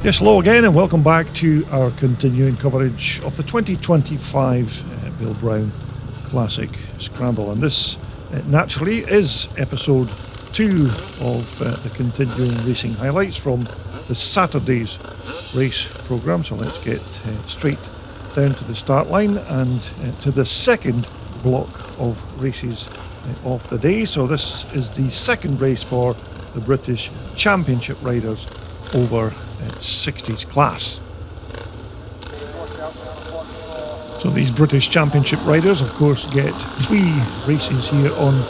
Yes, hello again and welcome back to our continuing coverage of the 2025 Bill Brown Classic Scramble. And this naturally is episode 2 of the continuing racing highlights from the Saturday's race programme. So let's get straight down to the start line and to the second block of races of the day. So this is the second race for the British Championship riders over 60s class. So these British Championship riders of course get 3 races here on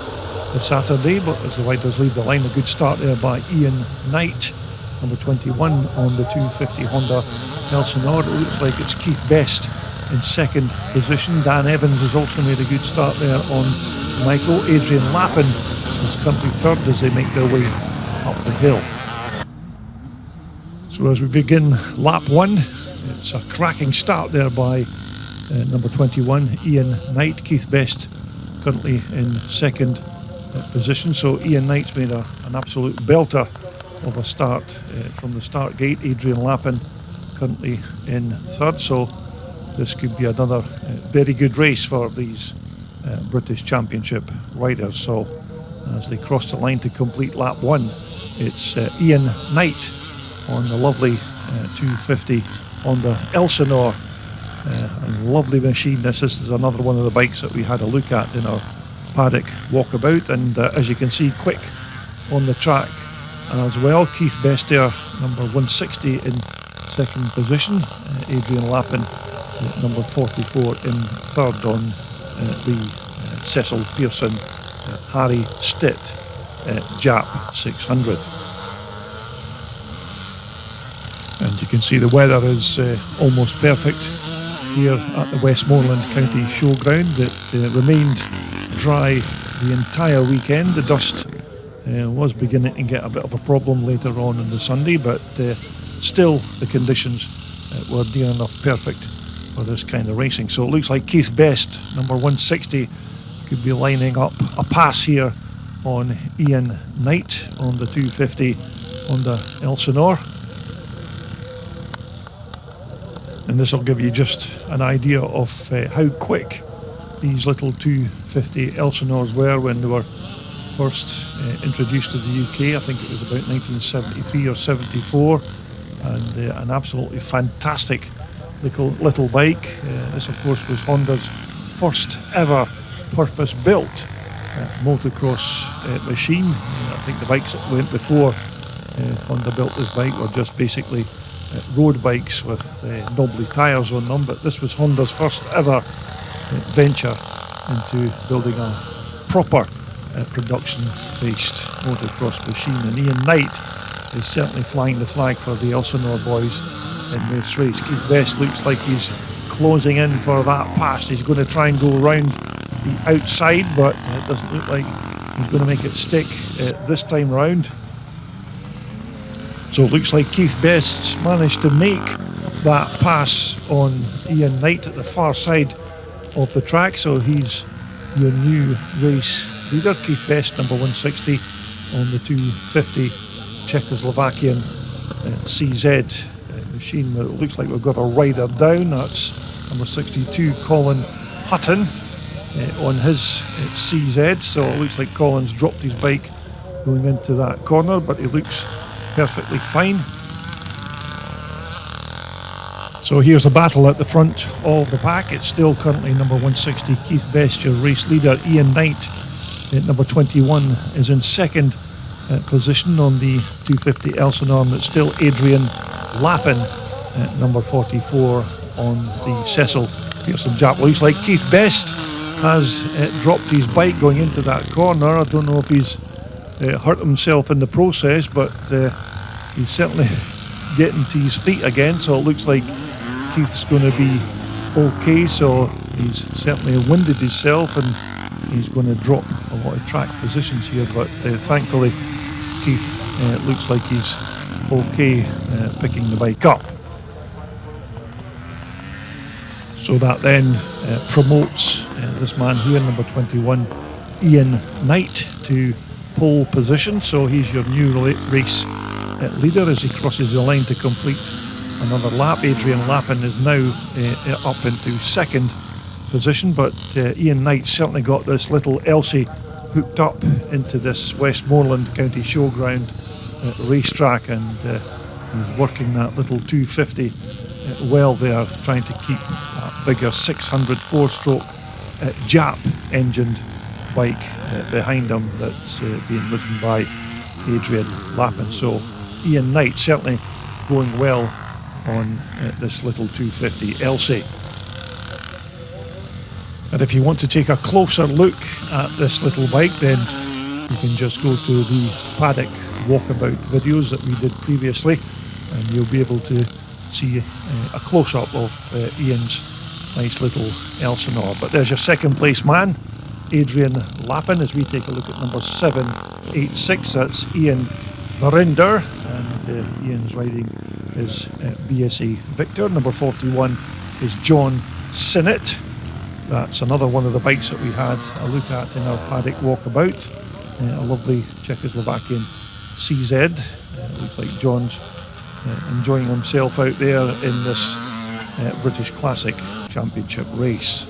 the Saturday, but as the riders leave the line, a good start there by Ian Knight, number 21 on the 250 Honda Elsinore. It looks like it's Keith Best in second position. Dan Evans has also made a good start there on Michael. Adrian Lappin is currently third as they make their way up the hill. So as we begin lap 1, it's a cracking start there by number 21, Ian Knight. Keith Best currently in second position. So Ian Knight's made an absolute belter of a start from the start gate. Adrian Lappin currently in third. So this could be another very good race for these British Championship riders. So as they cross the line to complete lap 1, it's Ian Knight on the lovely 250 Honda Elsinore. A lovely machine. This is another one of the bikes that we had a look at in our paddock walkabout, and as you can see, quick on the track as well. Keith Best there, number 160 in second position. Adrian Lappin, number 44 in third on the Cecil Pearson Harry Stitt Jap 600. And you can see the weather is almost perfect here at the Westmoreland County Showground. It remained dry the entire weekend. The dust was beginning to get a bit of a problem later on the Sunday, but still the conditions were near enough perfect for this kind of racing. So it looks like Keith Best, number 160, could be lining up a pass here on Ian Knight on the 250 Honda Elsinore. And this will give you just an idea of how quick these little 250 Elsinores were when they were first introduced to the UK. I think it was about 1973 or 74, and an absolutely fantastic little bike. This of course was Honda's first ever purpose-built motocross machine. I think the bikes that went before Honda built this bike were just basically road bikes with knobbly tyres on them, but this was Honda's first ever venture into building a proper production-based motocross machine. And Ian Knight is certainly flying the flag for the Elsinore boys in this race. Keith Best looks like he's closing in for that pass. He's going to try and go around the outside, but it doesn't look like he's going to make it stick this time round. So it looks like Keith Best managed to make that pass on Ian Knight at the far side of the track. So he's your new race leader. Keith Best, number 160 on the 250 Czechoslovakian CZ machine. It looks like we've got a rider down. That's number 62, Colin Hutton, on his CZ. So it looks like Colin's dropped his bike going into that corner, but he looks perfectly fine. So here's a battle at the front of the pack. It's still currently number 160 Keith Best, your race leader. Ian Knight at number 21 is in second position on the 250 Elsinore. It's still Adrian Lappin at number 44 on the Cecil Pearson Jap. Looks like Keith Best has dropped his bike going into that corner. I don't know if he's hurt himself in the process, but he's certainly getting to his feet again, so it looks like Keith's going to be okay. So he's certainly winded himself and he's going to drop a lot of track positions here, but thankfully Keith looks like he's okay picking the bike up. So that then promotes this man here, number 21, Ian Knight, to pole position. So he's your new race leader as he crosses the line to complete another lap. Adrian Lappin is now up into second position, but Ian Knight certainly got this little Elsie hooked up into this Westmoreland County Showground racetrack, and he's working that little 250 well there, trying to keep that bigger 600 four-stroke Jap engined bike behind him that's being ridden by Adrian Lappin. So Ian Knight certainly going well on this little 250 Elsie. And if you want to take a closer look at this little bike, then you can just go to the paddock walkabout videos that we did previously, and you'll be able to see a close-up of Ian's nice little Elsinore. But there's your second place man, Adrian Lappin, as we take a look at number 786. That's Ian Verinder, and Ian's riding his BSA Victor. Number 41 is John Sinnott. That's another one of the bikes that we had a look at in our paddock walkabout. A lovely Czechoslovakian CZ. Looks like John's enjoying himself out there in this British Classic Championship race.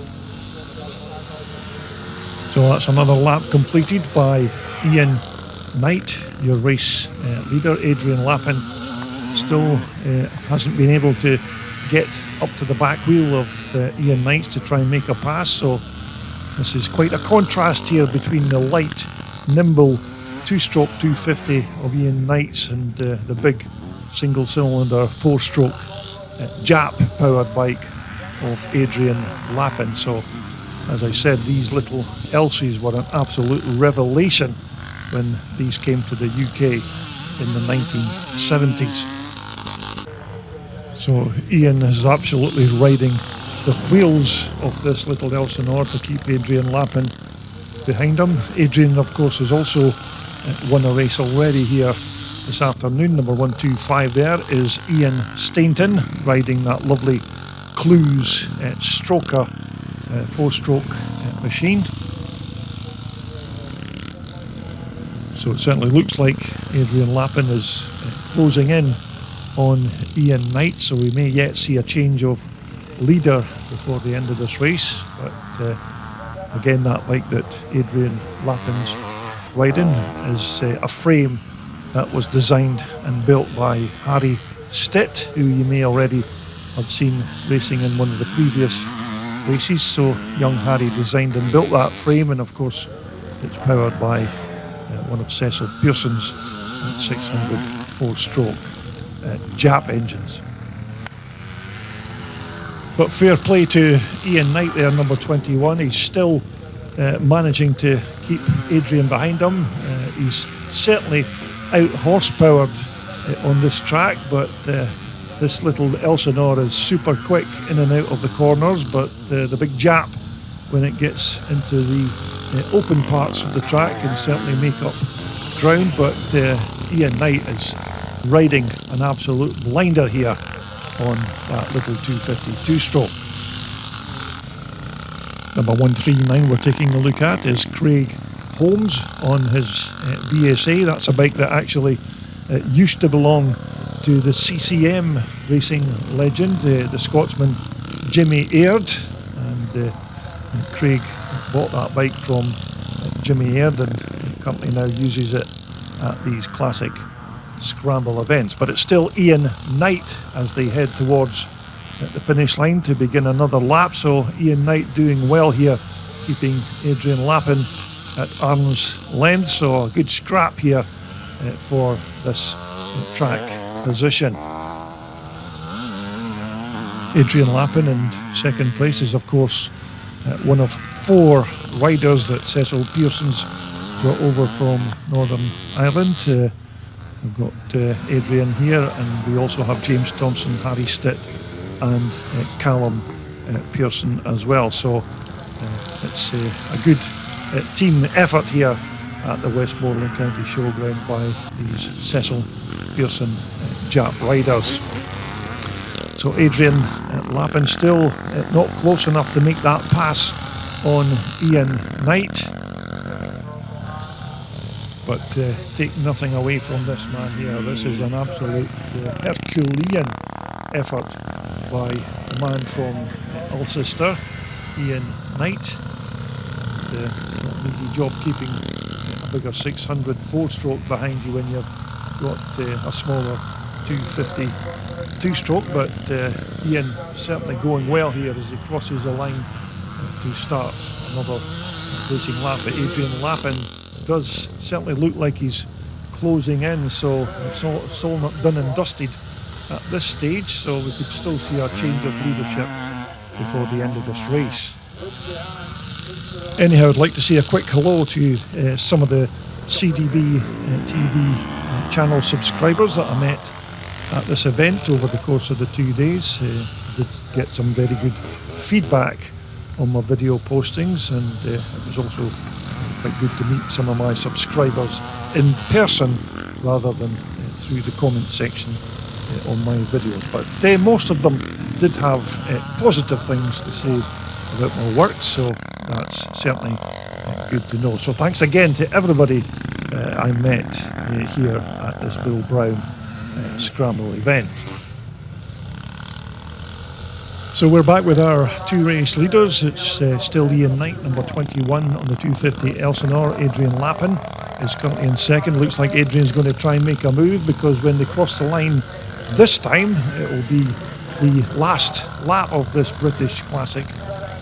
So that's another lap completed by Ian Knight, your race leader. Adrian Lappin still hasn't been able to get up to the back wheel of Ian Knight's to try and make a pass, so this is quite a contrast here between the light, nimble two-stroke 250 of Ian Knight's and the big single-cylinder four-stroke Jap powered bike of Adrian Lappin. So as I said, these little Elsies were an absolute revelation when these came to the UK in the 1970s. So Ian is absolutely riding the wheels of this little Elsinore to keep Adrian Lappin behind him. Adrian, of course, has also won a race already here this afternoon. Number 125 there is Ian Stainton, riding that lovely Clues Stroker four-stroke machine. So it certainly looks like Adrian Lappin is closing in on Ian Knight, so we may yet see a change of leader before the end of this race. But again, that bike that Adrian Lappin's riding is a frame that was designed and built by Harry Stitt, who you may already have seen racing in one of the previous races. So young Harry designed and built that frame, and of course it's powered by one of Cecil Pearson's 600 four-stroke Jap engines. But fair play to Ian Knight there, number 21. He's still managing to keep Adrian behind him. He's certainly out horsepowered on this track, but this little Elsinore is super quick in and out of the corners, but the big Jap, when it gets into the open parts of the track, can certainly make up ground. But Ian Knight is riding an absolute blinder here on that little 250 two-stroke. Number 139 we're taking a look at is Craig Holmes on his BSA. That's a bike that actually used to belong to the CCM racing legend, the Scotsman Jimmy Aird, and Craig bought that bike from Jimmy Aird, and the company now uses it at these classic scramble events. But it's still Ian Knight as they head towards the finish line to begin another lap. So Ian Knight doing well here, keeping Adrian Lappin at arm's length. So a good scrap here for this track position. Adrian Lappin in second place is of course one of four riders that Cecil Pearson's brought over from Northern Ireland. We've got Adrian here, and we also have James Thompson, Harry Stitt and Callum Pearson as well. So it's a good team effort here at the Westmoreland County Showground by these Cecil Pearson Jap riders. So Adrian Lappin still not close enough to make that pass on Ian Knight. But take nothing away from this man here. This is an absolute Herculean effort by the man from Ulster, Ian Knight. It's not an easy job keeping a bigger 600 4-stroke behind you when you've got a smaller 250 2-stroke, but Ian certainly going well here as he crosses the line to start another racing lap. But Adrian Lappin does certainly look like he's closing in, so it's all not done and dusted at this stage, so we could still see a change of leadership before the end of this race. Anyhow, I'd like to say a quick hello to some of the CDB TV channel subscribers that I met at this event over the course of the 2 days. I did get some very good feedback on my video postings, and it was also quite good to meet some of my subscribers in person rather than through the comment section on my videos. But most of them did have positive things to say about my work, so that's certainly good to know. So thanks again to everybody I met here at this Bill Brown Scramble event. So we're back with our 2 race leaders. It's still Ian Knight, number 21 on the 250 Elsinore. Adrian Lappin is currently in second. Looks like Adrian's going to try and make a move, because when they cross the line this time, it will be the last lap of this British Classic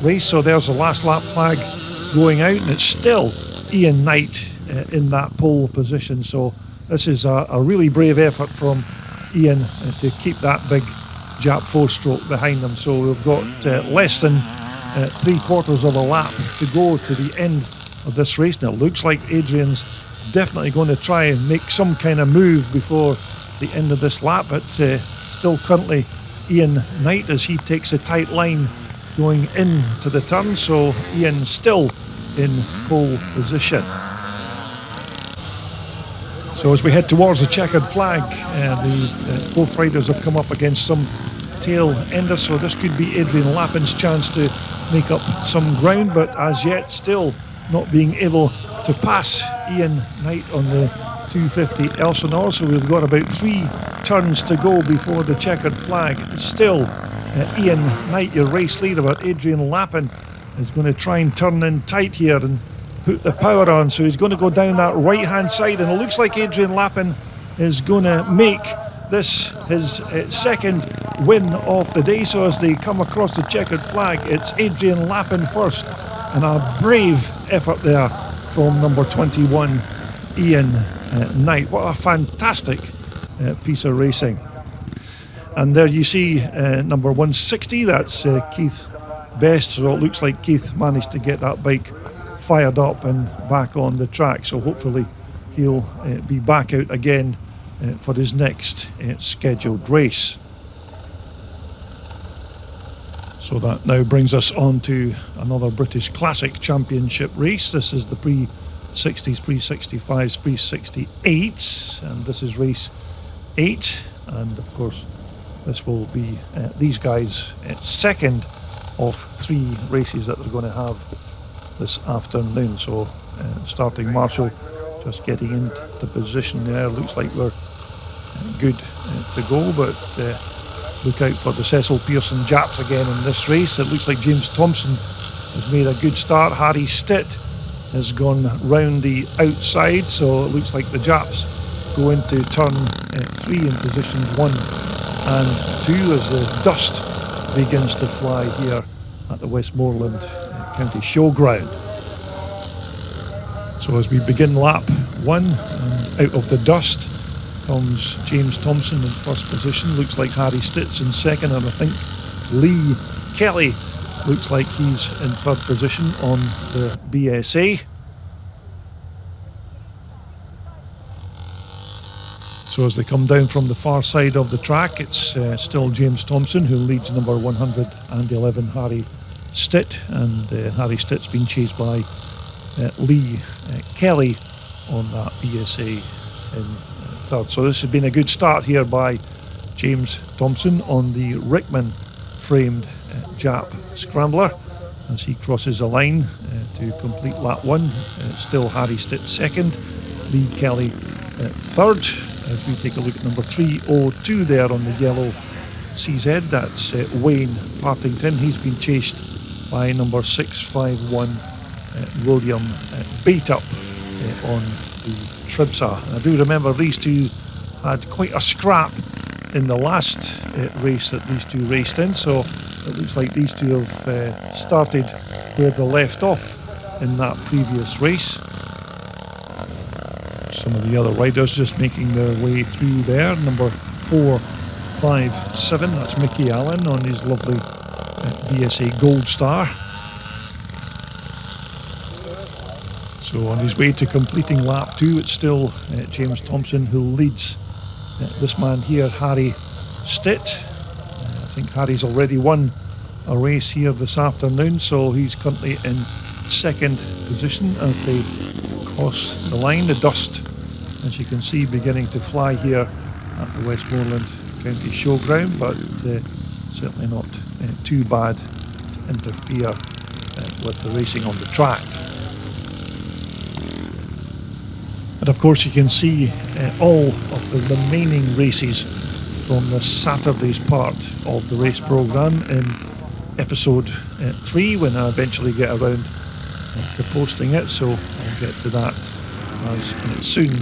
race. So there's the last lap flag going out, and it's still Ian Knight in that pole position. So this is a really brave effort from Ian to keep that big Jap 4-stroke behind them. So we've got less than 3/4 of a lap to go to the end of this race. Now it looks like Adrian's definitely going to try and make some kind of move before the end of this lap, but still currently Ian Knight as he takes a tight line going into the turn. So Ian still in pole position. So as we head towards the checkered flag, both riders have come up against some tail enders, so this could be Adrian Lappin's chance to make up some ground, but as yet still not being able to pass Ian Knight on the 250 Elsinore. So we've got about 3 turns to go before the checkered flag. It's still Ian Knight, your race leader, but Adrian Lappin is going to try and turn in tight here and put the power on. So he's going to go down that right hand side, and it looks like Adrian Lappin is going to make this his second win of the day. So as they come across the checkered flag, it's Adrian Lappin first, and a brave effort there from number 21 Ian Knight. What a fantastic piece of racing. And there you see number 160, that's Keith Best. So it looks like Keith managed to get that bike fired up and back on the track, so hopefully he'll be back out again for his next scheduled race. So that now brings us on to another British Classic Championship race. This is the pre-60s, pre-65s, pre-68s, and this is race 8, and of course this will be these guys' second of 3 races that they're going to have this afternoon. So starting marshal just getting into position there. Looks like we're good to go, but look out for the Cecil Pearson Japs again in this race. It looks like James Thompson has made a good start. Harry Stitt has gone round the outside, so it looks like the Japs go into turn 3 in positions 1 and 2 as the dust begins to fly here at the Westmoreland County Showground. So as we begin lap 1, and out of the dust comes James Thompson in first position. Looks like Harry Stitt's in second, and I think Lee Kelly looks like he's in third position on the BSA. So as they come down from the far side of the track, it's still James Thompson who leads number 111 Harry Stitt, and Harry Stitt's been chased by Lee Kelly on that BSA in third. So this has been a good start here by James Thompson on the Rickman framed Jap Scrambler as he crosses the line to complete lap 1. Still Harry Stitt second, Lee Kelly third, as we take a look at number 302 there on the yellow CZ, that's Wayne Partington. He's been chased by number 651 William Beatup on the Tribsa. And I do remember these two had quite a scrap in the last race that these two raced in, so it looks like these two have started where they left off in that previous race. Some of the other riders just making their way through there. Number 457, that's Mickey Allen on his lovely BSA Gold Star. So on his way to completing lap 2, it's still James Thompson who leads. This man here, Harry Stitt. I think Harry's already won a race here this afternoon, so he's currently in second position as they cross the line. The dust, as you can see, beginning to fly here at the Westmoreland County Showground, but certainly not too bad to interfere with the racing on the track. And of course you can see all of the remaining races from the Saturday's part of the race programme in episode 3 when I eventually get around to posting it, so I'll get to that as soon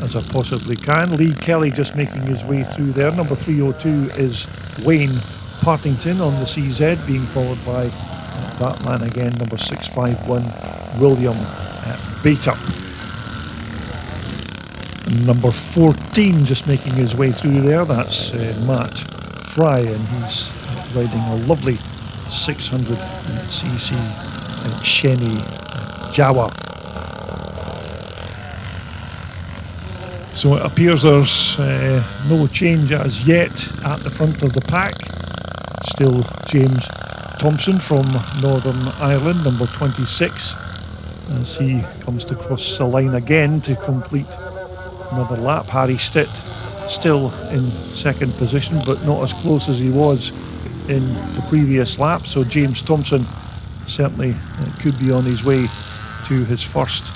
as I possibly can. Lee Kelly just making his way through there. Number 302 is Wayne Partington on the CZ, being followed by that man again, number 651 William Beatup. Number 14 just making his way through there, that's Matt Fry, and he's riding a lovely 600cc Shenny Jawa. So it appears there's no change as yet at the front of the pack. Still James Thompson from Northern Ireland, number 26, as he comes to cross the line again to complete another lap. Harry Stitt still in second position, but not as close as he was in the previous lap, so James Thompson certainly could be on his way to his first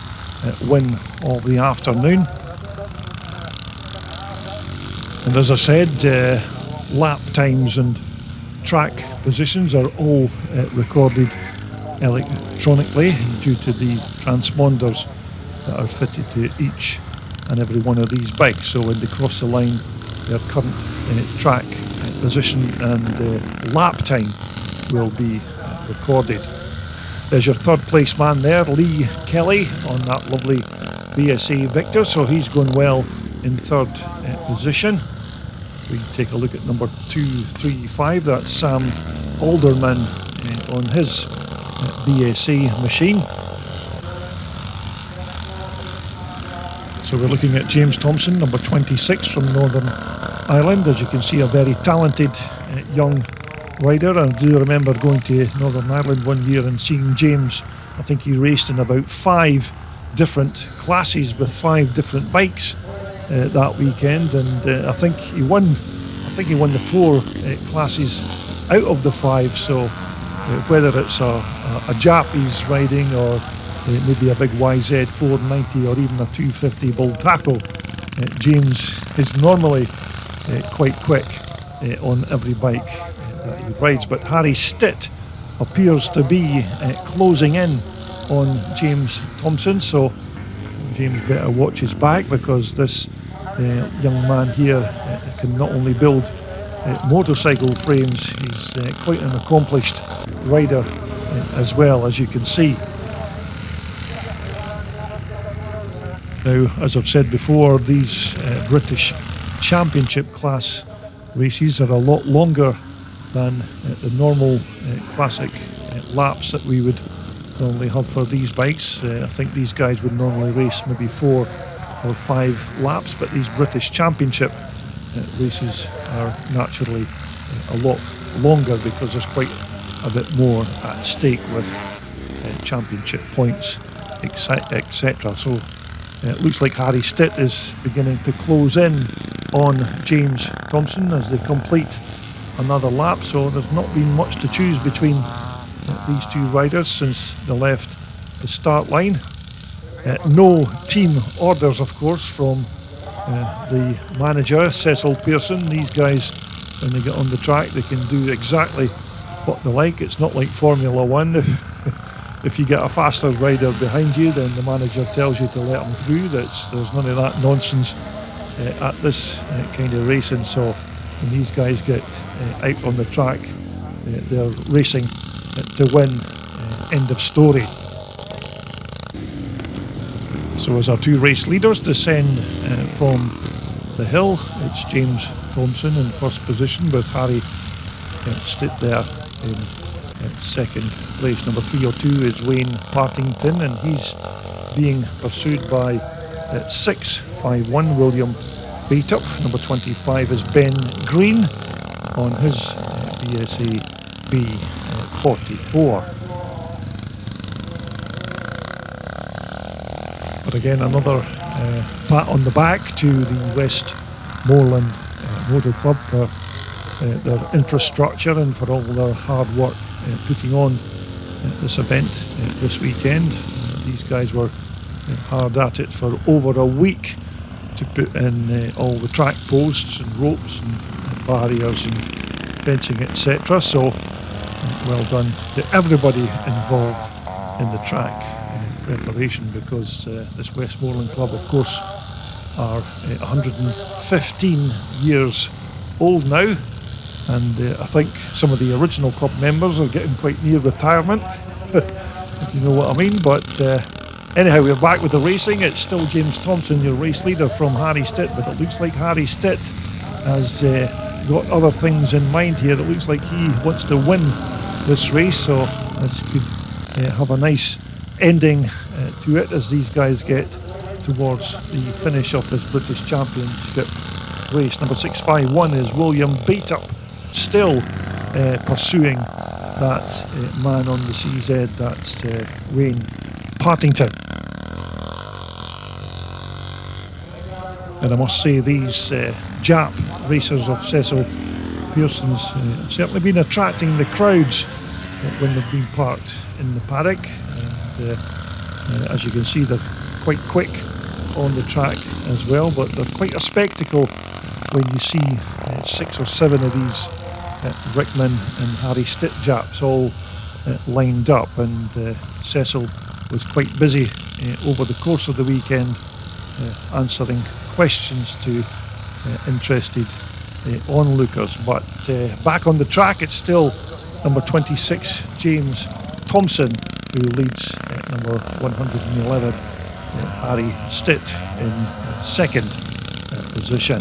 win of the afternoon. And as I said, lap times and track positions are all recorded electronically due to the transponders that are fitted to each and every one of these bikes. So when they cross the line, their current track position and lap time will be recorded. There's your third place man there, Lee Kelly, on that lovely BSA Victor, so he's going well in third position. We take a look at number 235, that's Sam Alderman on his BSA machine. So we're looking at James Thompson, number 26 from Northern Ireland. As you can see, a very talented young rider. I do remember going to Northern Ireland one year and seeing James. I think he raced in about 5 different classes with 5 different bikes that weekend, and I think he won the 4 classes out of the 5. So whether it's a Jap he's riding, or maybe a big YZ 490 or even a 250 Bull Tackle, James is normally quite quick on every bike that he rides. But Harry Stitt appears to be closing in on James Thompson, so James better watch his back, because this young man here can not only build motorcycle frames, he's quite an accomplished rider as well, as you can see. Now, as I've said before, these British Championship class races are a lot longer than the normal classic laps that we would normally have for these bikes. I think these guys would normally race maybe 4 or 5 laps, but these British Championship races are naturally a lot longer, because there's quite a bit more at stake with championship points, etc. So it looks like Harry Stitt is beginning to close in on James Thompson as they complete another lap. So there's not been much to choose between these two riders since they left the start line. No team orders, of course, from the manager, Cecil Pearson. These guys when they get on the track. They can do exactly what they like. It's not like Formula One. If you get a faster rider behind you, then the manager tells you to let them through. There's none of that nonsense at this kind of racing. So when these guys get out on the track, they're racing to win. End of story. So as our two race leaders descend from the hill, it's James Thompson in first position with Harry Stitt there in second place. Number 302 is Wayne Partington, and he's being pursued by 651 William Beatup. Number 25 is Ben Green on his BSA B44. But again, another pat on the back to the Westmoreland Motor Club for their infrastructure and for all their hard work putting on this event this weekend. These guys were hard at it for over a week to put in all the track posts and ropes and barriers and fencing, etc. So well done to everybody involved in the track preparation, because this Westmoreland Club, of course, are 115 years old now, and I think some of the original club members are getting quite near retirement, if you know what I mean. But anyhow, we're back with the racing. It's still James Thompson, your race leader, from Harry Stitt, but it looks like Harry Stitt has got other things in mind here. It looks like he wants to win this race, so this could have a nice ending to it as these guys get towards the finish of this British Championship race. Number 651 is William Beatup, still pursuing that man on the CZ. That's Wayne Partington. And I must say, these Jap racers of Cecil Pearson's have certainly been attracting the crowds when they've been parked in the paddock. And as you can see, they're quite quick on the track as well, but they're quite a spectacle when you see 6 or 7 of these Rickman and Harry Stitt Japs all lined up. And Cecil was quite busy over the course of the weekend answering questions to interested onlookers. But back on the track, it's still number 26 James Thompson who leads number 111 Harry Stitt in second position.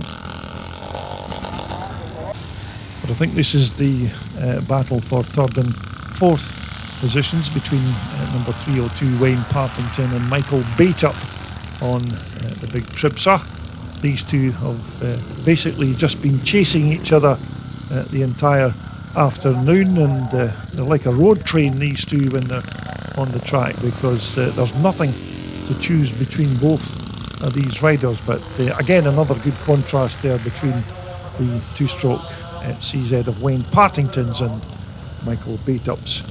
But I think this is the battle for third and fourth positions between number 302 Wayne Partington and Michael Beatup on the big Tripsa. These two have basically just been chasing each other the entire afternoon, and they're like a road train, these two, when they're on the track, because there's nothing to choose between both of these riders. But again, another good contrast there between the two-stroke CZ of Wayne Partington's and Michael Beatup's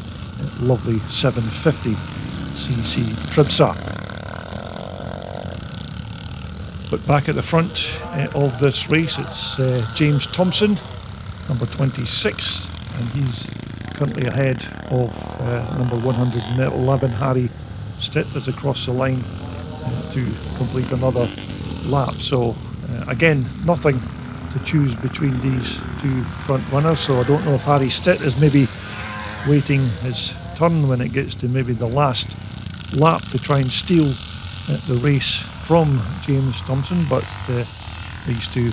lovely 750cc Tripsa. But back at the front of this race, it's James Thompson, number 26, and he's currently ahead of number 111 Harry Stitt as across the line to complete another lap. So again, nothing to choose between these two front runners. So I don't know if Harry Stitt is maybe waiting his turn when it gets to maybe the last lap to try and steal the race from James Thompson, but these two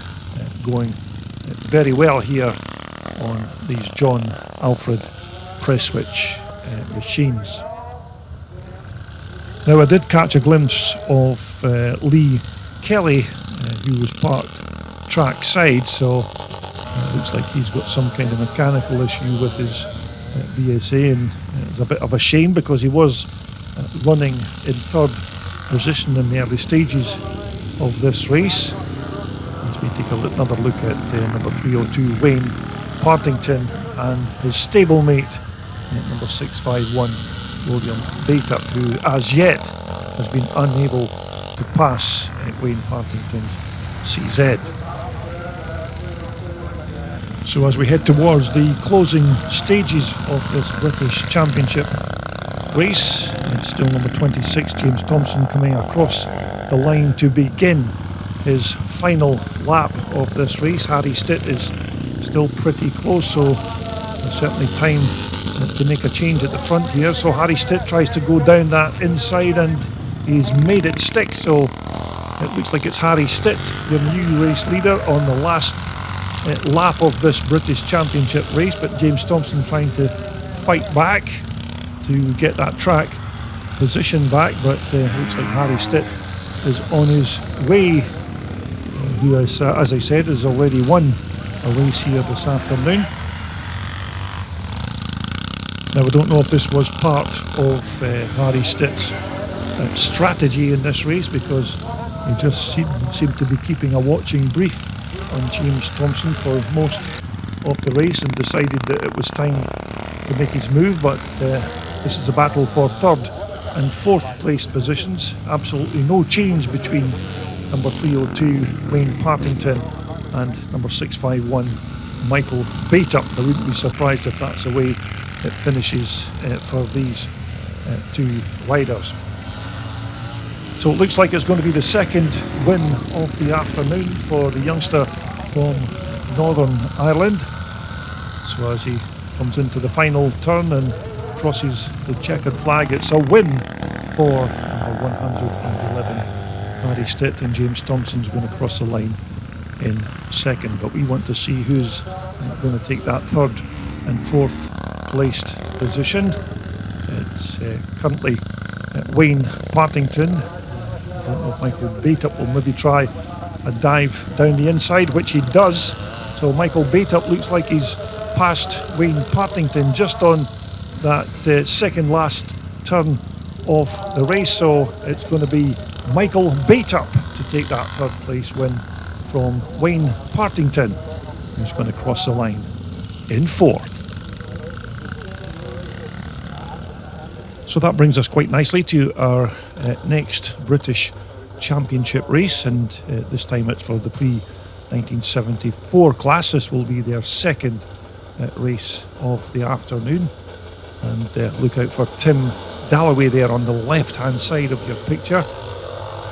going very well here on these John Alfred press switch machines. Now, I did catch a glimpse of Lee Kelly, who was parked track side, so looks like he's got some kind of mechanical issue with his BSA, and it's a bit of a shame because he was running in third position in the early stages of this race. As we take another look at number 302 Wayne Partington and his stablemate number 651 William Beatup, who as yet has been unable to pass Wayne Partington's CZ. So as we head towards the closing stages of this British Championship race, it's still number 26, James Thompson, coming across the line to begin his final lap of this race. Harry Stitt is still pretty close, so there's certainly time to make a change at the front here. So Harry Stitt tries to go down that inside and he's made it stick, so it looks like it's Harry Stitt, your new race leader, on the last lap of this British Championship race, but James Thompson trying to fight back to get that track position back, but looks like Harry Stitt is on his way, who has, as I said, has already won a race here this afternoon. Now, I don't know if this was part of Harry Stitt's strategy in this race, because he just seemed to be keeping a watching brief on James Thompson for most of the race and decided that it was time to make his move, but this is a battle for third and fourth place positions. Absolutely no change between number 302 Wayne Partington and number 651 Michael Bateup. I wouldn't be surprised if that's the way it finishes for these two riders. So it looks like it's going to be the second win of the afternoon for the youngster from Northern Ireland. So as he comes into the final turn and crosses the checkered flag, it's a win for number 111 Harry Stitt, and James Thompson's going to cross the line in second. But we want to see who's going to take that third and fourth placed position. It's currently Wayne Partington. I don't know if Michael Bateup will maybe try a dive down the inside, which he does. So Michael Bateup looks like he's past Wayne Partington just on that second last turn of the race. So it's going to be Michael Bateup to take that third place win from Wayne Partington, who's going to cross the line in fourth. So that brings us quite nicely to our next British Championship race, and this time it's for the pre-1974 class. This will be their second race of the afternoon, and look out for Tim Dalloway there on the left-hand side of your picture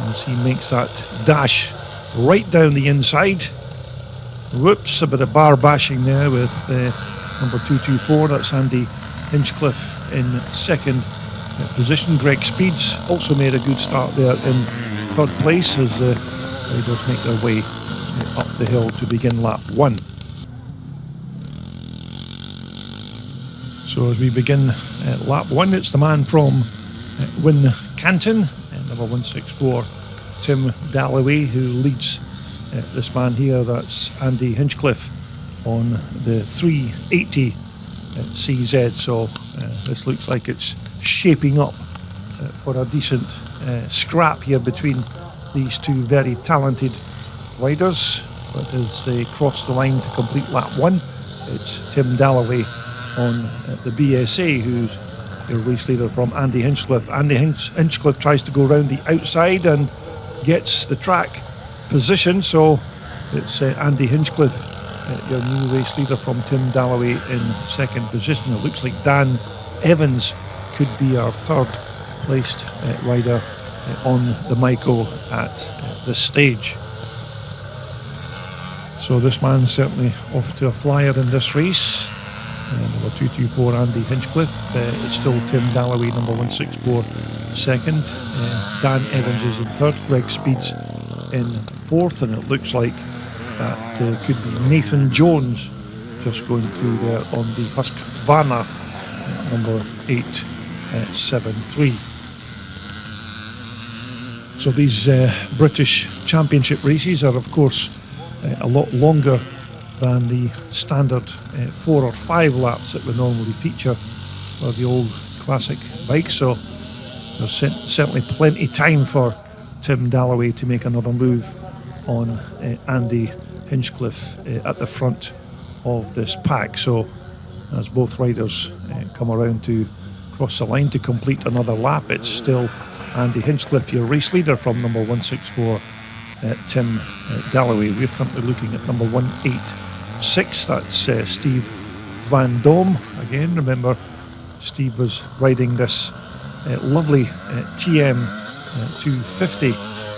as he makes that dash right down the inside. Whoops, a bit of bar bashing there with number 224, that's Andy Hinchcliffe in second position. Greg Speeds also made a good start there in third place as the riders make their way up the hill to begin lap one. So as we begin lap one, it's the man from Wincanton, number 164 Tim Dalloway, who leads this man here. That's Andy Hinchcliffe on the 380 CZ. So this looks like it's shaping up for a decent scrap here between these two very talented riders. But as they cross the line to complete lap one, it's Tim Dalloway on the BSA who's your race leader from Andy Hinchcliffe. Andy Hinchcliffe tries to go around the outside and gets the track position, so it's Andy Hinchcliffe, your new race leader, from Tim Dalloway in second position. It looks like Dan Evans could be our third placed rider on the Maiko at this stage. So this man's certainly off to a flyer in this race. Number 224 Andy Hinchcliffe. It's still Tim Dalloway, number 164, second. Dan Evans is in third. Greg Speeds in fourth, and it looks like that could be Nathan Jones just going through there on the Husqvarna, number 873. So these British Championship races are, of course, a lot longer than the standard 4 or 5 laps that we normally feature for the old classic bikes. So there's certainly plenty of time for Tim Dalloway to make another move on Andy Hinchcliffe at the front of this pack. So as both riders come around to cross the line to complete another lap, it's still Andy Hinchcliffe, your race leader, from number 164 Tim Dalloway. We're currently looking at number 186 6. That's Steve Van Dom. Again, remember, Steve was riding this lovely TM 250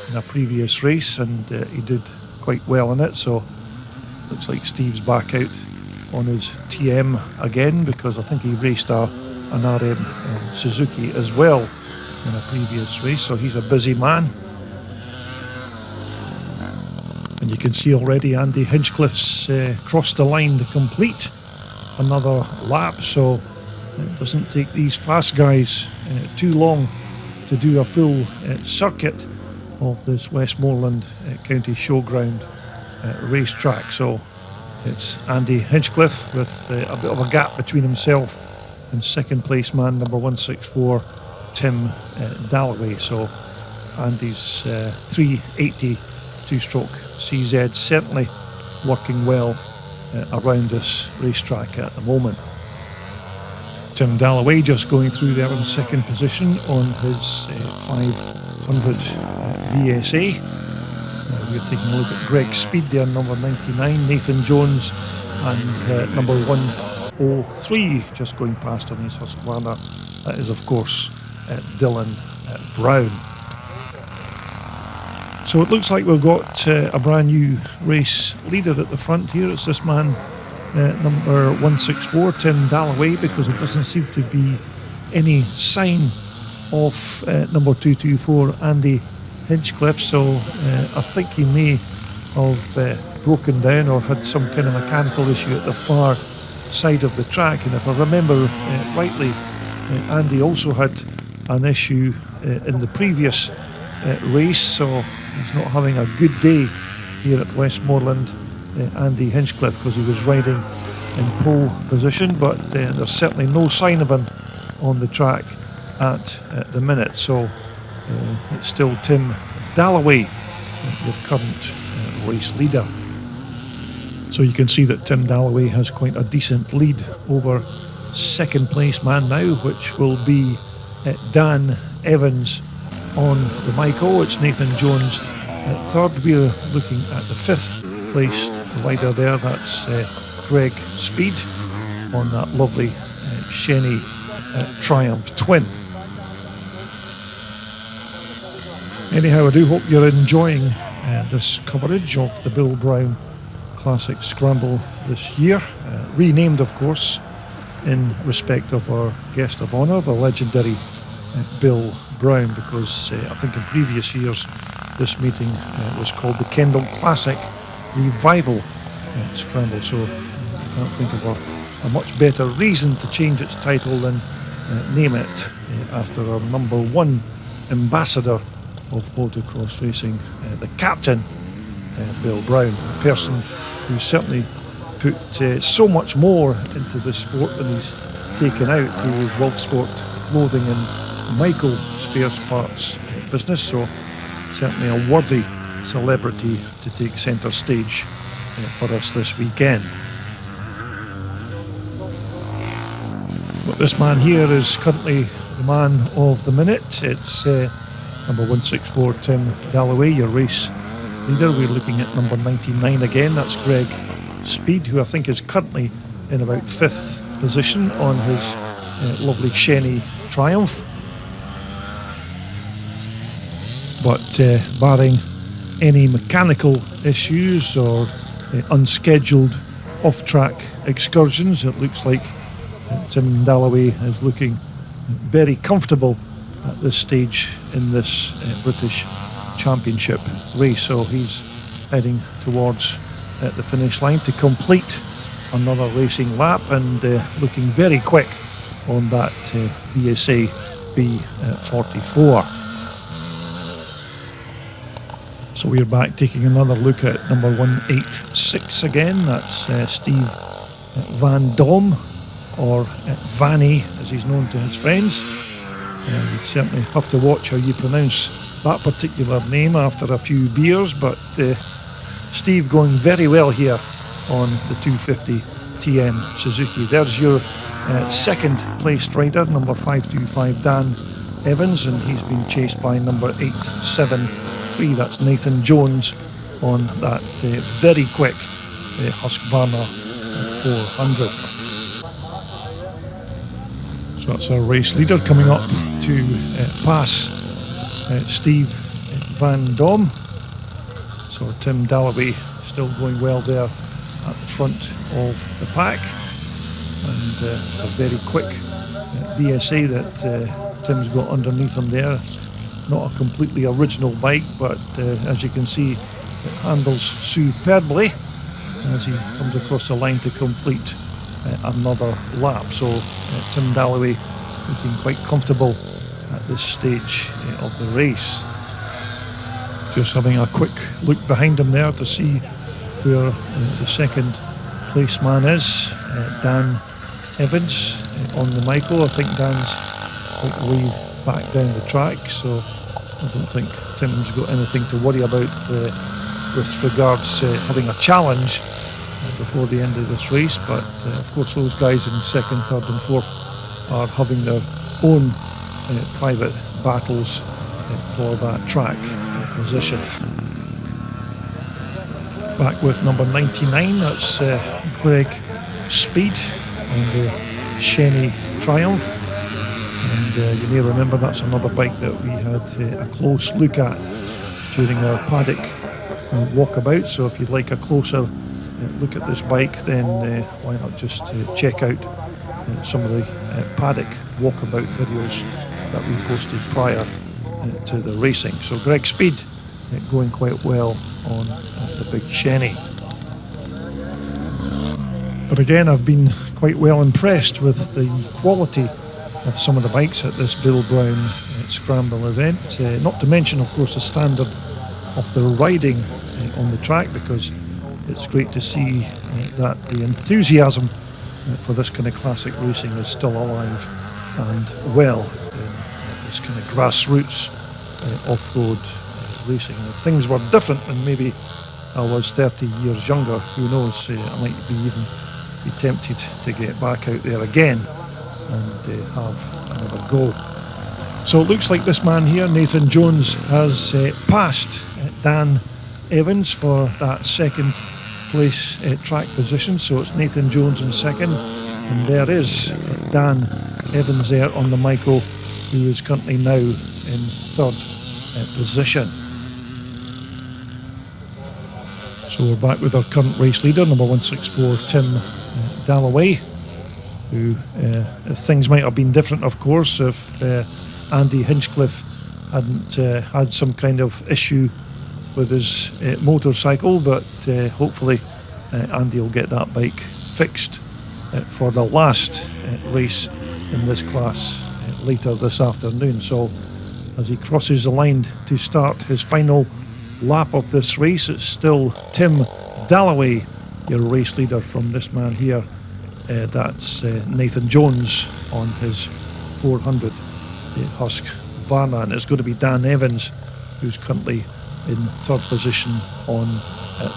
in a previous race, and he did quite well in it. So looks like Steve's back out on his TM again, because I think he raced an RM Suzuki as well in a previous race, so he's a busy man. And you can see already Andy Hinchcliffe's crossed the line to complete another lap, so it doesn't take these fast guys too long to do a full circuit of this Westmoreland County Showground racetrack. So it's Andy Hinchcliffe with a bit of a gap between himself and second place man number 164 Tim Dalloway. So Andy's 380 two-stroke CZ certainly working well around this racetrack at the moment. Tim Dalloway just going through there in second position on his 500 VSA. We're taking a look at Greg's speed there, number 99, Nathan Jones, and number 103 just going past on his Husqvarna. That is, of course, Dylan Brown. So it looks like we've got a brand new race leader at the front here. It's this man, number 164, Tim Dalloway, because it doesn't seem to be any sign of number 224, Andy Hinchcliffe. So I think he may have broken down or had some kind of mechanical issue at the far side of the track. And if I remember rightly, Andy also had an issue in the previous race, so he's not having a good day here at Westmoreland, Andy Hinchcliffe, because he was riding in pole position, but there's certainly no sign of him on the track at the minute. So it's still Tim Dalloway, your current race leader. So you can see that Tim Dalloway has quite a decent lead over second place man now, which will be Dan Evans on the Michael. It's Nathan Jones at third. We're looking at the fifth placed rider there. That's Greg Speed on that lovely Shenny Triumph Twin. Anyhow, I do hope you're enjoying this coverage of the Bill Brown Classic Scramble this year, renamed, of course, in respect of our guest of honour, the legendary Bill Brown, because I think in previous years this meeting was called the Kendall Classic Revival Scramble, so I can't think of a much better reason to change its title than name it after our number one ambassador of motocross racing, the captain, Bill Brown, a person who certainly put so much more into the sport than he's taken out through his World Sport clothing and Michael Spares Parts business. So certainly a worthy celebrity to take centre stage for us this weekend. But this man here is currently the man of the minute. It's number 164 Tim Dalloway, your race leader. We're looking at number 99 again. That's Greg Speed, who I think is currently in about 5th position on his lovely Shenny Triumph. But barring any mechanical issues or unscheduled off-track excursions, it looks like Tim Dalloway is looking very comfortable at this stage in this British Championship race. So he's heading towards the finish line to complete another racing lap, and looking very quick on that BSA B44. So we're back taking another look at number 186 again. That's Steve Van Dom, or Vanny as he's known to his friends. You'd certainly have to watch how you pronounce that particular name after a few beers, but Steve going very well here on the 250 TM Suzuki. There's your second placed rider, number 525 Dan Evans, and he's been chased by number 873, that's Nathan Jones on that very quick Husqvarna 400. So that's our race leader coming up to pass Steve Van Dom. So Tim Dalloway still going well there at the front of the pack. And it's a very quick BSA that Tim's got underneath him there. Not a completely original bike, but as you can see, it handles superbly as he comes across the line to complete another lap. So Tim Dalloway looking quite comfortable at this stage of the race. Just having a quick look behind him there to see where the second place man is, Dan Evans on the Michael. I think Dan's quite a way back down the track, so I don't think Tim's got anything to worry about with regards to having a challenge before the end of this race. But of course those guys in second, third and fourth are having their own private battles for that track position. Back with number 99, that's Greg Speed on the Shenny Triumph. And you may remember that's another bike that we had a close look at during our paddock walkabout. So if you'd like a closer look at this bike, then why not just check out some of the paddock walkabout videos that we posted prior to the racing. So Greg Speed going quite well on the big Shenny. But again, I've been quite well impressed with the quality of some of the bikes at this Bill Brown Scramble event. Not to mention, of course, the standard of the riding on the track, because it's great to see that the enthusiasm for this kind of classic racing is still alive and well in this kind of grassroots off-road racing. If things were different and maybe I was 30 years younger, who knows, I might be tempted to get back out there again and have another go. So it looks like this man here, Nathan Jones, has passed Dan Evans for that second place track position. So it's Nathan Jones in second, and there is Dan Evans there on the Michael, who is currently now in third position. So we're back with our current race leader, number 164, Tim Dalloway, who, if things might have been different, of course, if Andy Hinchcliffe hadn't had some kind of issue with his motorcycle, but hopefully Andy will get that bike fixed for the last race in this class later this afternoon. So as he crosses the line to start his final lap of this race, it's still Tim Dalloway, your race leader, from this man here. That's Nathan Jones on his 400 Husqvarna, and it's going to be Dan Evans who's currently in third position on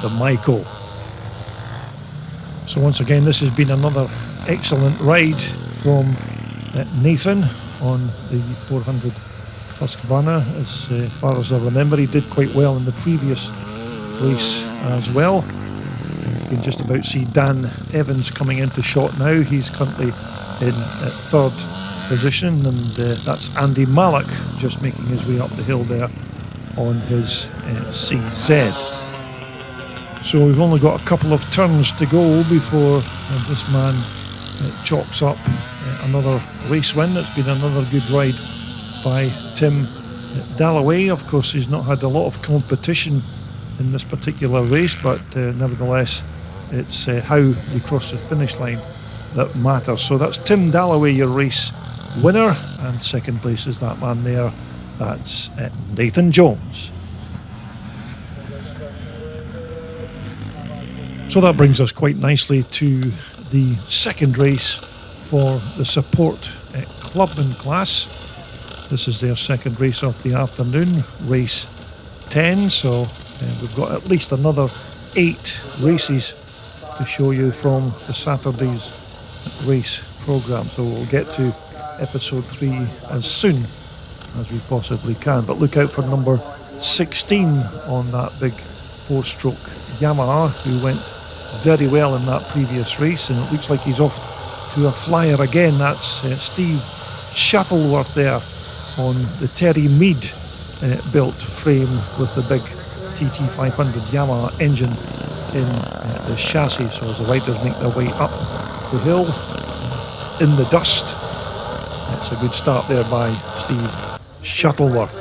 the Michael. So once again, this has been another excellent ride from Nathan on the 400 Husqvarna. As far as I remember, he did quite well in the previous race as well. You can just about see Dan Evans coming into shot now. He's currently in third position, and that's Andy Mallock just making his way up the hill there on his CZ. So we've only got a couple of turns to go before this man chalks up another race win. It's been another good ride by Tim Dalloway. Of course, he's not had a lot of competition in this particular race, but nevertheless, it's how you cross the finish line that matters. So that's Tim Dalloway, your race winner, and second place is that man there. That's Nathan Jones. So that brings us quite nicely to the second race for the support clubman class. This is their second race of the afternoon, race 10. So we've got at least another 8 races to show you from the Saturday's race programme. So we'll get to episode 3 as soon as we possibly can. But look out for number 16 on that big 4-stroke Yamaha, who went very well in that previous race, and it looks like he's off to a flyer again. That's Steve Shuttleworth there on the Terry Mead built frame with the big TT500 Yamaha engine in the chassis. So as the riders make their way up the hill in the dust, it's a good start there by Steve Shuttleworth.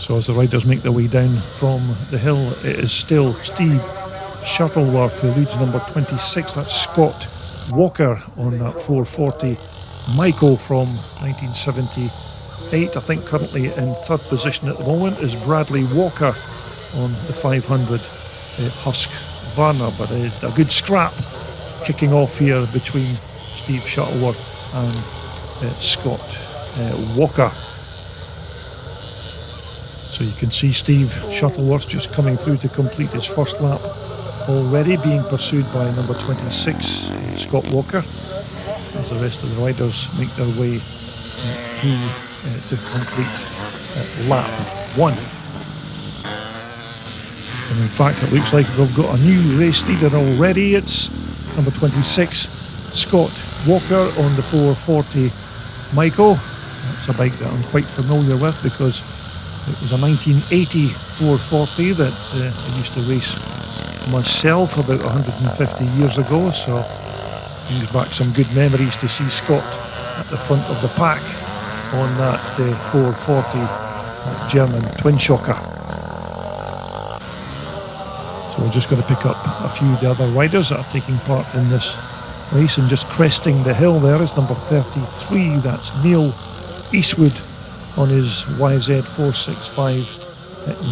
So as the riders make their way down from the hill, it is still Steve Shuttleworth who leads number 26. That's Scott Walker on that 440 Michael from 1978. I think currently in third position at the moment is Bradley Walker on the 500 Husqvarna, but a good scrap kicking off here between Steve Shuttleworth and Scott Walker. So you can see Steve Shuttleworth just coming through to complete his first lap already, being pursued by number 26 Scott Walker, as the rest of the riders make their way through to complete lap 1. And in fact, it looks like we've got a new race leader already. It's number 26 Scott Walker on the 440 Michael. That's a bike that I'm quite familiar with because it was a 1980 440 that I used to race myself about 150 years ago, so it brings back some good memories to see Scott at the front of the pack on that 440 German twin shocker. So we're just going to pick up a few of the other riders that are taking part in this race, and just cresting the hill there is number 33, that's Neil Eastwood on his YZ465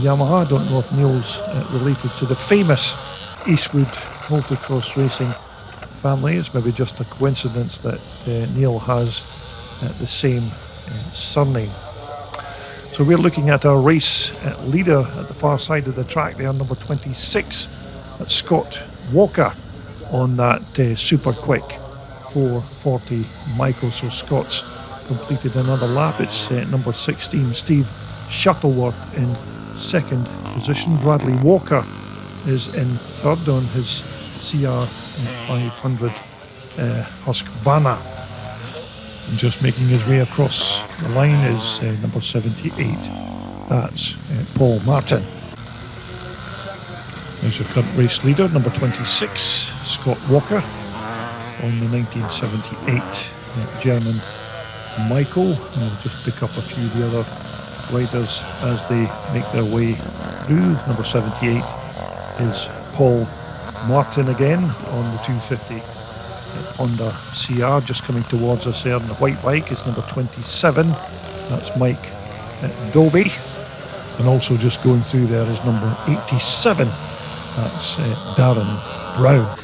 Yamaha. I don't know if Neil's related to the famous Eastwood motocross racing family. It's maybe just a coincidence that Neil has the same surname. So we're looking at our race leader at the far side of the track there, number 26. That's Scott Walker on that super quick 440 Michael. So Scott's completed another lap. It's number 16 Steve Shuttleworth in second position. Bradley Walker is in third on his CR 500 Husqvarna. And just making his way across the line is number 78. That's Paul Martin. There's your current race leader, number 26, Scott Walker on the 1978 German Michael. And we'll just pick up a few of the other riders as they make their way through. Number 78 is Paul Martin again on the 250 Honda CR, just coming towards us there on the white bike is number 27, that's Mike Dobie, and also just going through there is number 87, that's Darren Brown.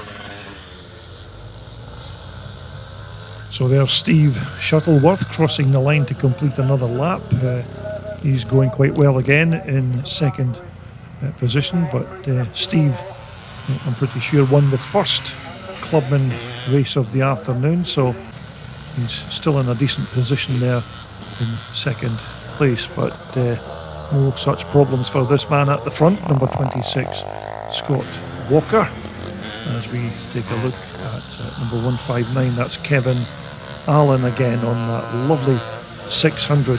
So there's Steve Shuttleworth crossing the line to complete another lap. He's going quite well again in second position, but Steve, I'm pretty sure, won the first Clubman race of the afternoon, so he's still in a decent position there in second place, but no such problems for this man at the front, number 26 Scott Walker. As we take a look at number 159, that's Kevin Allen again on that lovely 600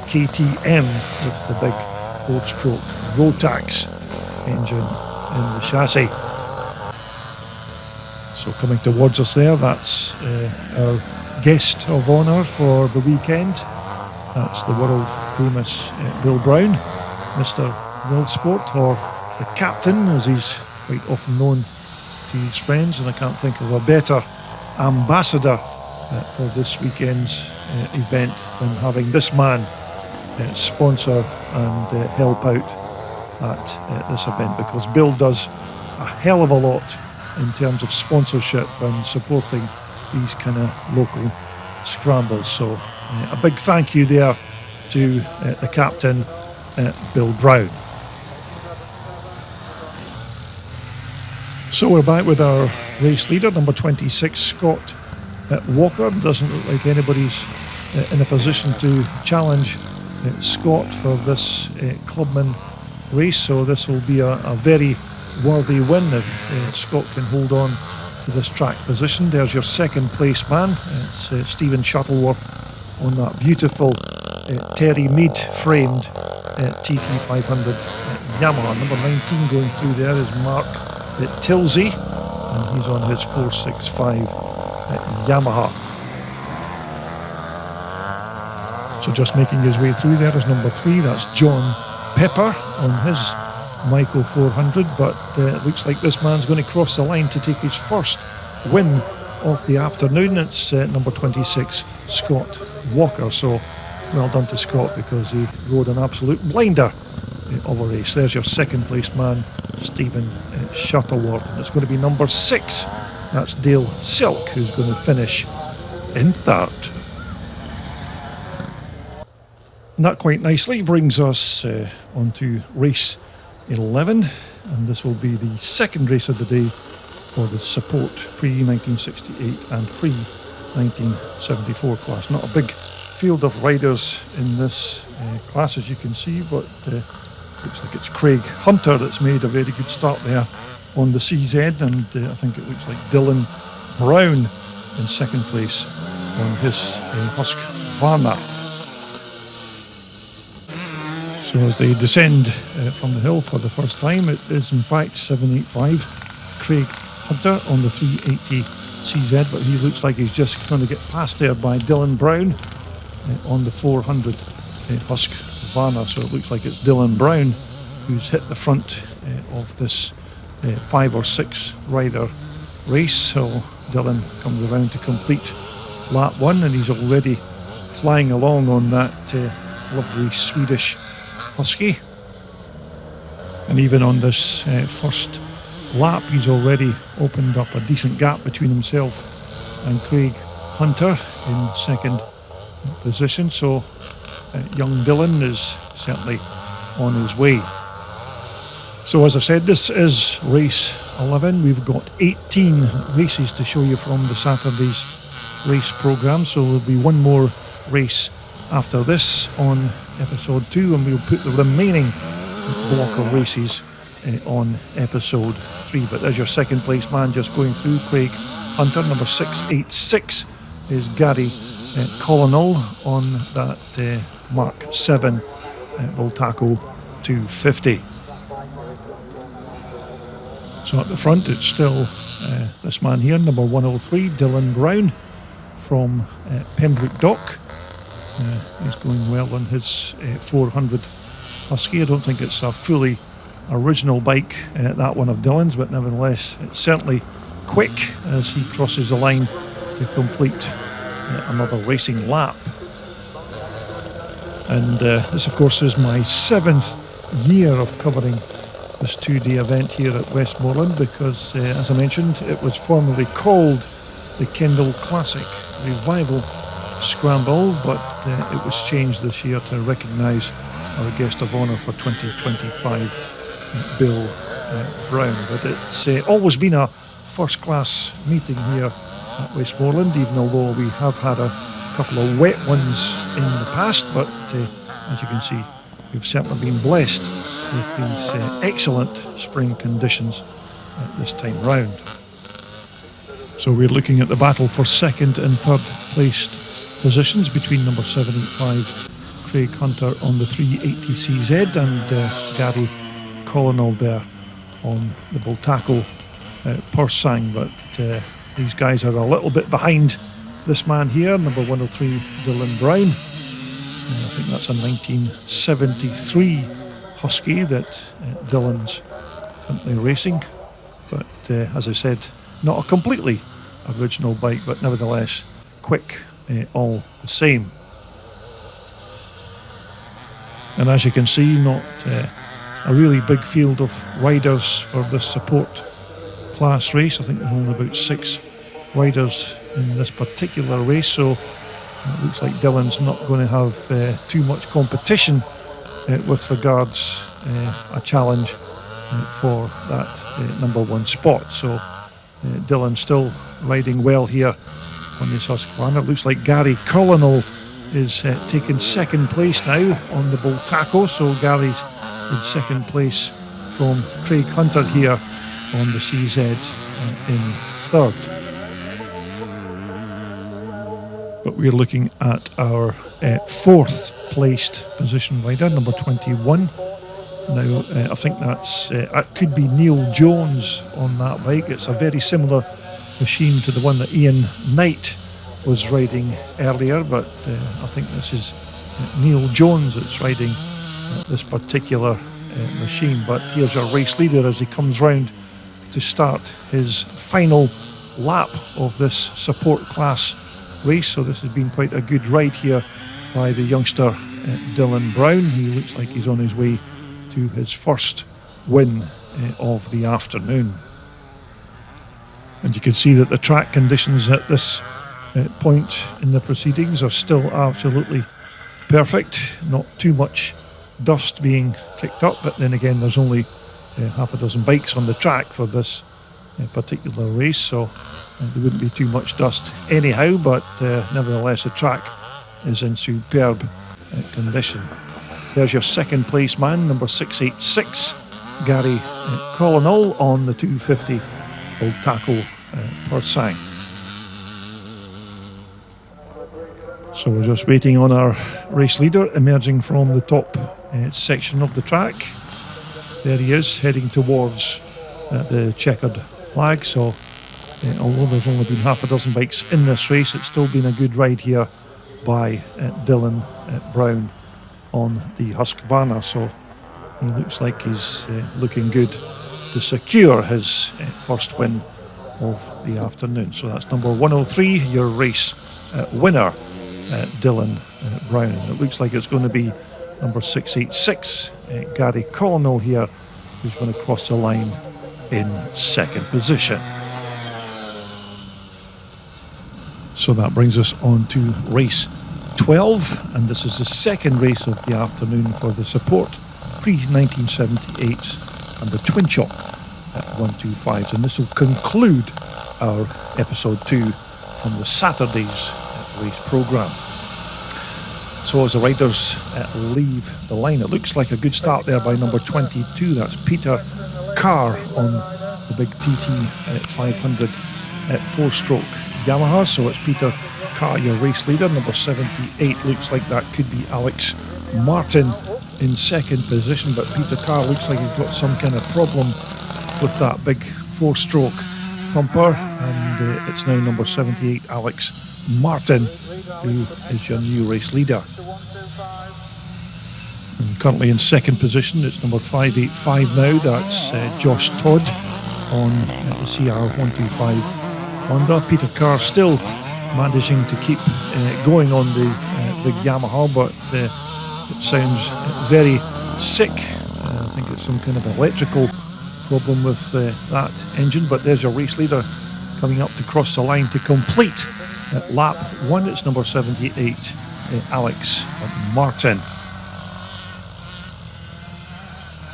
KTM with the big 4-stroke Rotax engine in the chassis. So coming towards us there, that's our guest of honour for the weekend. That's the world famous Bill Brown, Mr. World Sport, or the Captain as he's quite often known to his friends, and I can't think of a better ambassador for this weekend's event than having this man sponsor and help out at this event, because Bill does a hell of a lot in terms of sponsorship and supporting these kind of local scrambles. So a big thank you there to the Captain, Bill Brown. So we're back with our race leader, number 26 Scott Walker. Doesn't look like anybody's in a position to challenge Scott for this Clubman race, so this will be a very worthy win if Scott can hold on to this track position. There's your second place man. It's Stephen Shuttleworth on that beautiful Terry Mead framed TT500 Yamaha. Number 19 going through there is Mark Tilsey, and he's on his 465 Yamaha. So just making his way through there is number 3, that's John Pepper on his Michael 400, but it looks like this man's going to cross the line to take his first win of the afternoon. It's number 26, Scott Walker. So well done to Scott, because he rode an absolute blinder of a race. There's your second place man, Stephen Shuttleworth, and it's going to be number 6, that's Dale Silk, who's going to finish in third. And that quite nicely brings us onto race 11, and this will be the second race of the day for the support pre-1968 and pre-1974 class. Not a big field of riders in this class, as you can see, but looks like it's Craig Hunter that's made a very good start there on the CZ, and I think it looks like Dylan Brown in second place on his Husqvarna. So as they descend from the hill for the first time, it is in fact 785 Craig Hunter on the 380 CZ, but he looks like he's just going to get passed there by Dylan Brown on the 400 Husqvarna. So it looks like it's Dylan Brown who's hit the front of this 5 or 6 rider race. So Dylan comes around to complete lap 1, and he's already flying along on that lovely Swedish Husky. And even on this first lap, he's already opened up a decent gap between himself and Craig Hunter in second position. So young Dylan is certainly on his way. So as I said, this is race 11. We've got 18 races to show you from the Saturday's race programme. So there'll be one more race after this on episode 2, and we'll put the remaining block of races on episode 3. But there's your second place man just going through, Craig Hunter. Number 686 is Gary Colonel on that Mark 7 Bultaco 250. So at the front it's still this man here, number 103, Dylan Brown from Pembroke Dock. He's going well on his 400 Husky. I don't think it's a fully original bike, that one of Dylan's, but nevertheless it's certainly quick as he crosses the line to complete another racing lap. And this of course is my 7th year of covering this 2-day event here at Westmoreland, because as I mentioned, it was formerly called the Kendall Classic Revival Scramble, but it was changed this year to recognise our guest of honour for 2025, Bill Brown. But it's always been a first class meeting here at Westmoreland, even although we have had a couple of wet ones in the past, but as you can see, we've certainly been blessed with these excellent spring conditions this time round. So we're looking at the battle for second and third placed positions between number 785 Craig Hunter on the 380 CZ and Gary Colonel there on the Bultaco Pursang, but these guys are a little bit behind this man here, number 103 Dylan Brown. I think that's a 1973 Husky that Dylan's currently racing, but as I said, not a completely original bike, but nevertheless quick all the same. And as you can see, not a really big field of riders for this support class race. I think there's only about 6 riders in this particular race, so it looks like Dylan's not going to have too much competition with regards a challenge for that number 1 spot. So Dylan's still riding well here on this Husqvarna. It looks like Gary Colonel is taking second place now on the Bultaco, so Gary's in second place from Craig Hunter here on the CZ in third. But we're looking at our fourth placed position rider, number 21. Now, I think that could be Neil Jones on that bike. It's a very similar machine to the one that Ian Knight was riding earlier, but I think this is Neil Jones that's riding this particular machine. But here's our race leader as he comes round to start his final lap of this support class race. So this has been quite a good ride here by the youngster Dylan Brown. He looks like he's on his way to his first win of the afternoon. And you can see that the track conditions at this point in the proceedings are still absolutely perfect. Not too much dust being kicked up, but then again there's only half a dozen bikes on the track for this particular race, so there wouldn't be too much dust anyhow, but nevertheless the track is in superb condition. There's your second place man, number 686, Gary Colonel on the 250 Old Tackle Persang. So we're just waiting on our race leader emerging from the top section of the track. There he is, heading towards the checkered flag. So although there's only been half a dozen bikes in this race, it's still been a good ride here by Dylan Brown on the Husqvarna. So he looks like he's looking good to secure his first win of the afternoon. So that's number 103, your race winner, Dylan Brown. And it looks like it's going to be number 686, Gary Colonel here, who's going to cross the line in second position. So that brings us on to race 12, and this is the second race of the afternoon for the support pre-1978s and the Twin Shock at 125s, and this will conclude our episode 2 from the Saturday's race programme. So as the riders leave the line, it looks like a good start there by number 22. That's Peter Carr on the big TT 500 4-stroke Yamaha. So it's Peter Carr, your race leader. Number 78 looks like that could be Alex Martin in second position, but Peter Carr looks like he's got some kind of problem with that big 4-stroke thumper, and it's now number 78 Alex Martin who is your new race leader. And currently in second position it's number 585 now, that's Josh Todd on the CR125 Honda. Peter Carr still managing to keep going on the big Yamaha, but it sounds very sick. I think it's some kind of electrical problem with that engine. But there's your race leader coming up to cross the line to complete lap 1. It's number 78 Alex Martin.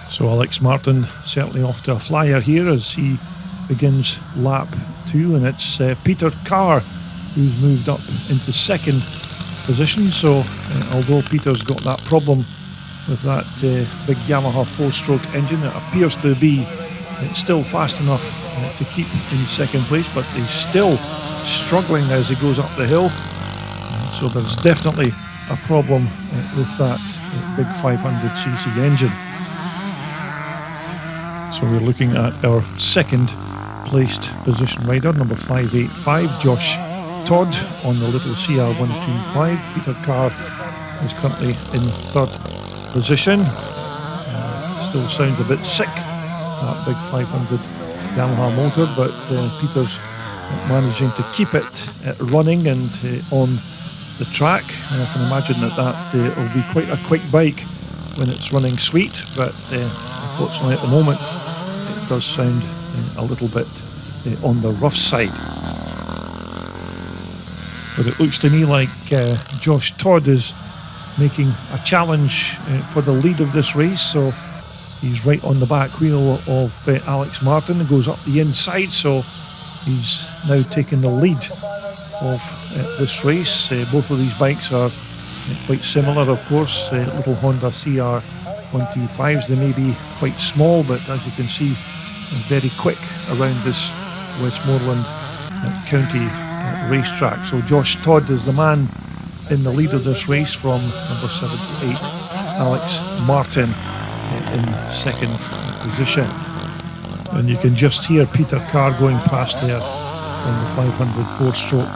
So Alex Martin certainly off to a flyer here as he begins lap 2, and it's Peter Carr who's moved up into second position. So although Peter's got that problem with that big Yamaha 4-stroke engine, it appears to be still fast enough to keep in second place, but he's still struggling as he goes up the hill. So there's definitely a problem with that big 500cc engine. So we're looking at our second placed position rider, number 585, Josh Todd on the little CR125. Peter Carr is currently in third position. Still sounds a bit sick, that big 500 Yamaha motor, but Peter's managing to keep it running and on the track. And I can imagine that will be quite a quick bike when it's running sweet, but unfortunately at the moment it does sound a little bit on the rough side. But it looks to me like Josh Todd is making a challenge for the lead of this race. So he's right on the back wheel of Alex Martin and goes up the inside. So he's now taking the lead of this race. Both of these bikes are quite similar, of course. Little Honda CR 125s. They may be quite small, but as you can see, very quick around this Westmoreland County racetrack. So Josh Todd is the man in the lead of this race from number 78, Alex Martin in second position. And you can just hear Peter Carr going past there on the 500 four-stroke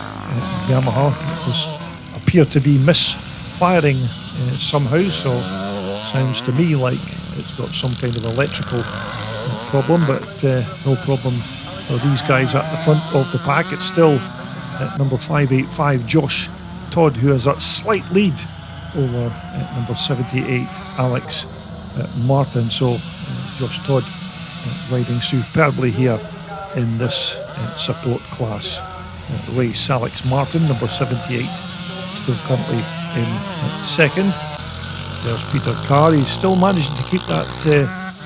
Yamaha. It does appear to be misfiring somehow, so sounds to me like it's got some kind of electrical problem, but no problem for these guys at the front of the pack. It's still number 585 Josh Todd who has a slight lead over number 78 Alex Martin. So Josh Todd riding superbly here in this support class race. Alex Martin, number 78, still currently in second. There's Peter Carr. He's still managing to keep that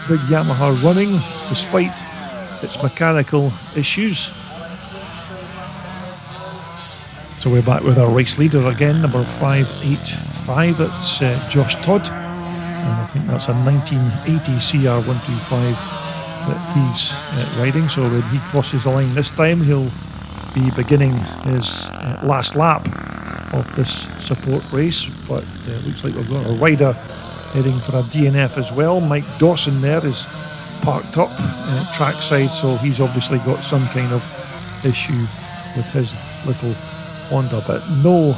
big Yamaha running despite its mechanical issues. So we're back with our race leader again, number 585. That's Josh Todd, and I think that's a 1980 CR125 that he's riding. So when he crosses the line this time, he'll be beginning his last lap of this support race. But looks like we've got a rider heading for a DNF as well. Mike Dawson there is parked up trackside, so he's obviously got some kind of issue with his little Honda, but no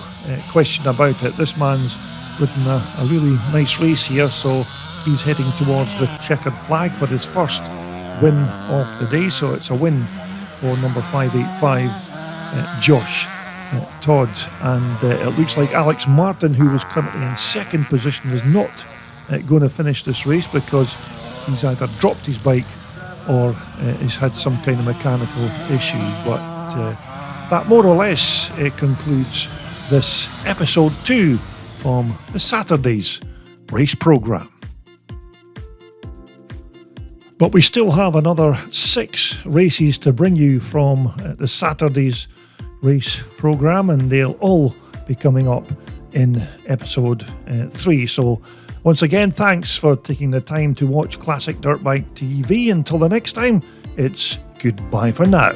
question about it. This man's ridden a really nice race here, so he's heading towards the checkered flag for his first win of the day. So it's a win for number 585 Josh Todd, and it looks like Alex Martin, who was currently in second position, is not going to finish this race because he's either dropped his bike or he's had some kind of mechanical issue. But that more or less concludes this episode 2 from the Saturday's race programme. But we still have another 6 races to bring you from the Saturday's race programme, and they'll all be coming up in episode 3. So once again, thanks for taking the time to watch Classic Dirt Bike TV. Until the next time, it's goodbye for now.